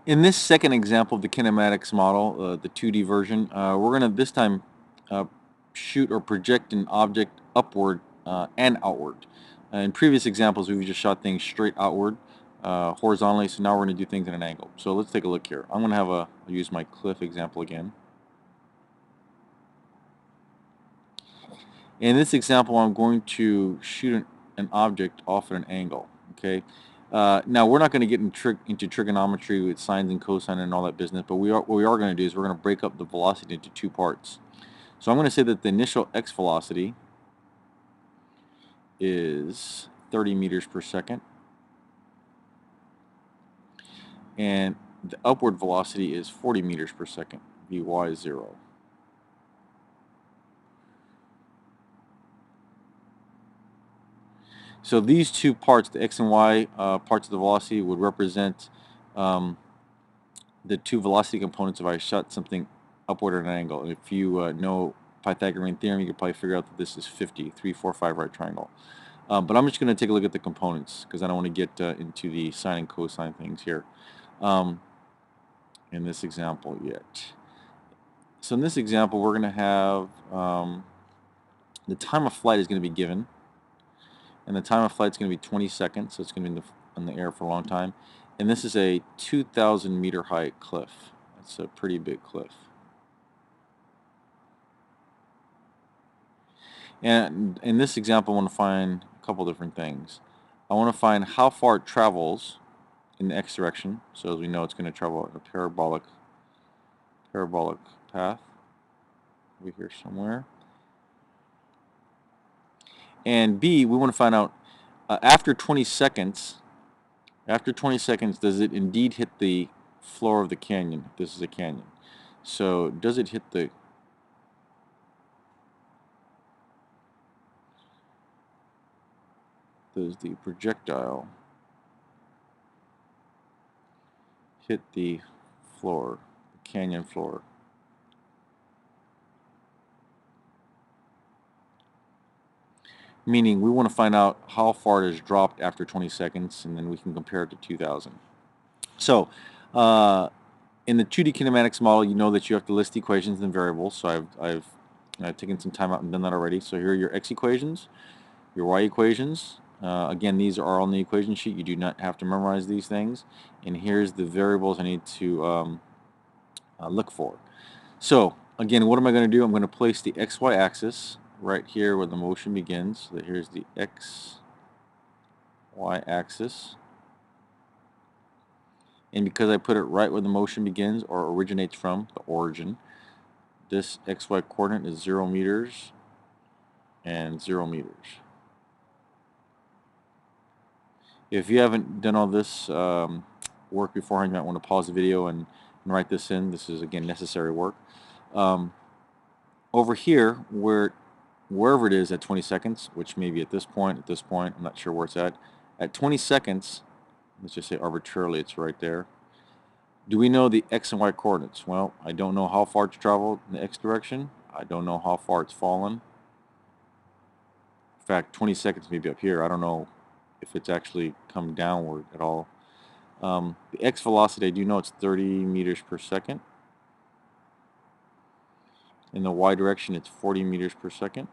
In this second example of the kinematics model, the 2D version, we're going to this time uh, shoot or project an object upward and outward. In previous examples, we've just shot things straight outward, horizontally, so now we're going to do things at an angle. So let's take a look here. I'm going to I'll use my cliff example again. In this example, I'm going to shoot an object off at an angle. Okay. Now we're not going to get into trigonometry with sines and cosine and all that business, but what we are going to do is we're going to break up the velocity into two parts. So I'm going to say that the initial x velocity is 30 meters per second, and the upward velocity is 40 meters per second, Vy is 0. So these two parts, the x and y parts of the velocity, would represent the two velocity components if I shot something upward at an angle. And if you know Pythagorean theorem, you can probably figure out that this is 50, 3, 4, 5 right triangle. But I'm just going to take a look at the components because I don't want to get into the sine and cosine things here in this example yet. So in this example, we're going to have the time of flight is going to be given. And the time of flight is going to be 20 seconds, so it's going to be in the air for a long time. And this is a 2,000 meter high cliff. That's a pretty big cliff. And in this example, I want to find a couple different things. I want to find how far it travels in the x direction. So as we know, it's going to travel in a parabolic path over here somewhere. And B, we want to find out after 20 seconds, does it indeed hit the floor of the canyon? If this is a canyon. So does it hit does the projectile hit the floor, the canyon floor? Meaning we want to find out how far it has dropped after 20 seconds, and then we can compare it to 2000. So in the 2D kinematics model, you know that you have to list equations and variables. So I've taken some time out and done that already. So here are your x equations, your y equations. Again, these are on the equation sheet. You do not have to memorize these things. And here's the variables I need to look for. So again, what am I going to do? I'm going to place the xy axis right here where the motion begins. So here's the xy axis. And because I put it right where the motion begins or originates from, the origin, this xy coordinate is 0 meters and 0 meters. If you haven't done all this work beforehand, you might want to pause the video and write this in. This is, again, necessary work. Over here, wherever it is at 20 seconds, which may be at this point, I'm not sure where it's at 20 seconds, let's just say arbitrarily it's right there. Do we know the x and y coordinates? Well, I don't know how far it's traveled in the x direction. I don't know how far it's fallen. In fact, 20 seconds may be up here. I don't know if it's actually come downward at all. The x velocity, I do know it's 30 meters per second. In the y direction, it's 40 meters per second.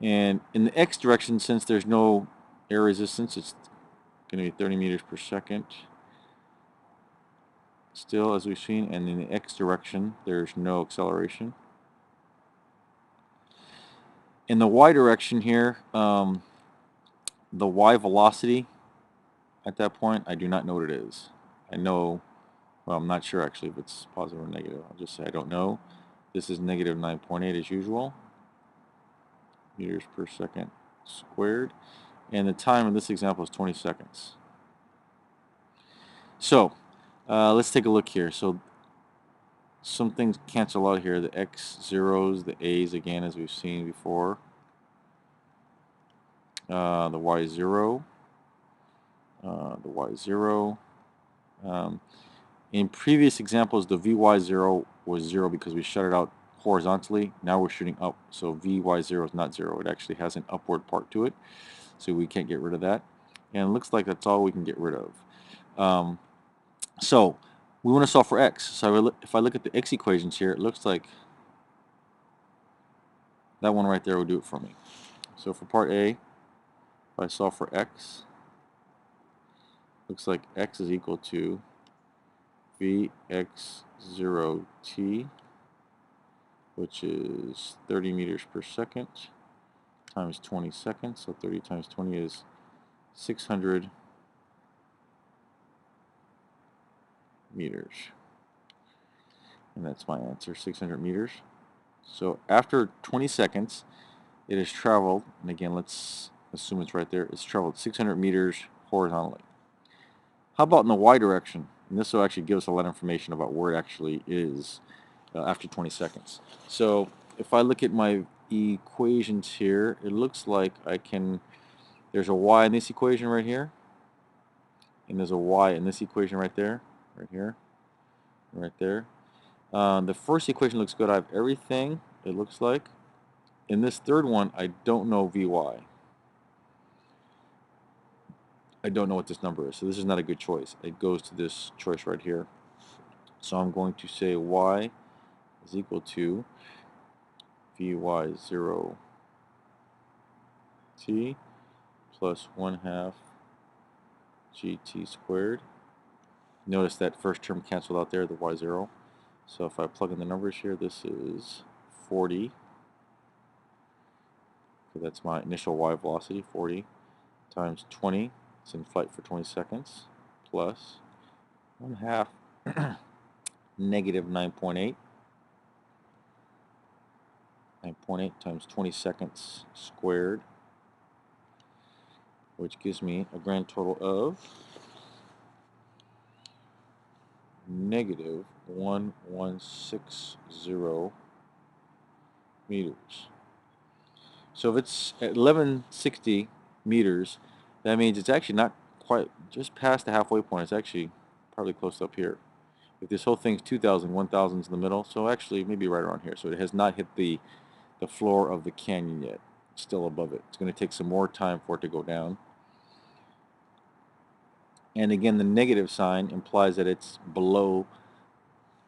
And in the x direction, since there's no air resistance, it's going to be 30 meters per second. Still, as we've seen, and in the x direction, there's no acceleration. In the y direction here, the y velocity at that point, I do not know what it is. I know, well, I'm not sure actually if it's positive or negative. I'll just say I don't know. This is negative 9.8 as usual, meters per second squared. And the time in this example is 20 seconds. So let's take a look here. So some things cancel out here. The x zeros, the a's again, as we've seen before. The y zero, the y zero. In previous examples, the Vy0 was 0 because we shut it out horizontally. Now we're shooting up, so Vy0 is not 0. It actually has an upward part to it. so we can't get rid of that. And it looks like that's all we can get rid of. So we want to solve for x. So if I look at the x equations here, it looks like that one right there will do it for me. So for part A, if I solve for x, looks like x is equal to Vx0t, which is 30 meters per second times 20 seconds. So 30 times 20 is 600 meters. And that's my answer, 600 meters. So after 20 seconds, it has traveled, and again, let's assume it's right there, it's traveled 600 meters horizontally. How about in the y direction? And this will actually give us a lot of information about where it actually is after 20 seconds. So if I look at my equations here, it looks like there's a y in this equation right here, and there's a y in this equation right there, right here, right there. The first equation looks good. I have everything, it looks like. In this third one, I don't know Vy. I don't know what this number is, so this is not a good choice. It goes to this choice right here. So I'm going to say y is equal to Vy0t plus 1/2 gt squared. Notice that first term canceled out there, the y0. So if I plug in the numbers here, this is 40. So that's my initial y velocity, 40 times 20. It's in flight for 20 seconds, plus 1/2 negative 9.8. 9.8 times 20 seconds squared, which gives me a grand total of negative 1160 meters. So if it's at 1160 meters, that means it's actually not quite just past the halfway point. It's actually probably close up here. If this whole thing's 2,000, 1,000's in the middle, so actually maybe right around here. So it has not hit the floor of the canyon yet. It's still above it. It's going to take some more time for it to go down. And again, the negative sign implies that it's below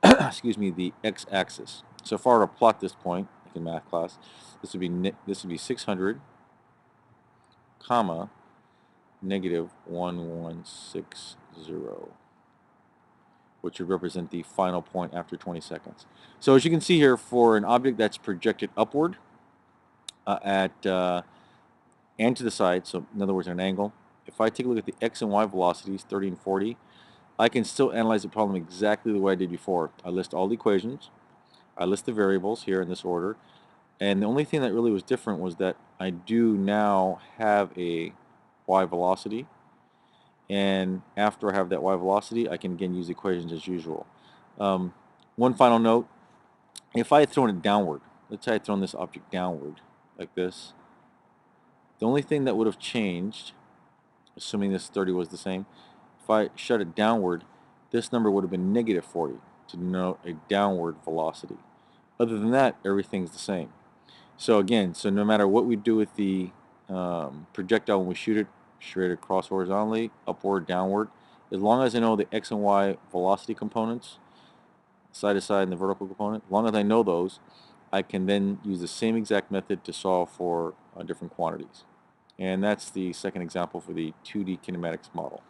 excuse me, the x-axis. So if I were to plot this point, like in math class, this would be 600, comma, negative 1160, which would represent the final point after 20 seconds. So as you can see here, for an object that's projected upward and to the side, so in other words, at an angle, if I take a look at the x and y velocities, 30 and 40, I can still analyze the problem exactly the way I did before. I list all the equations, I list the variables here in this order, and the only thing that really was different was that I do now have a y velocity, and after I have that y velocity, I can again use equations as usual. One final note, if I had thrown it downward, let's say I had thrown this object downward like this, the only thing that would have changed, assuming this 30 was the same, if I shut it downward, this number would have been negative 40 to denote a downward velocity. Other than that, everything's the same. So again, so no matter what we do with the projectile when we shoot it, straight across horizontally, upward, downward, as long as I know the x and y velocity components, side to side and the vertical component, as long as I know those, I can then use the same exact method to solve for different quantities. And that's the second example for the 2D kinematics model.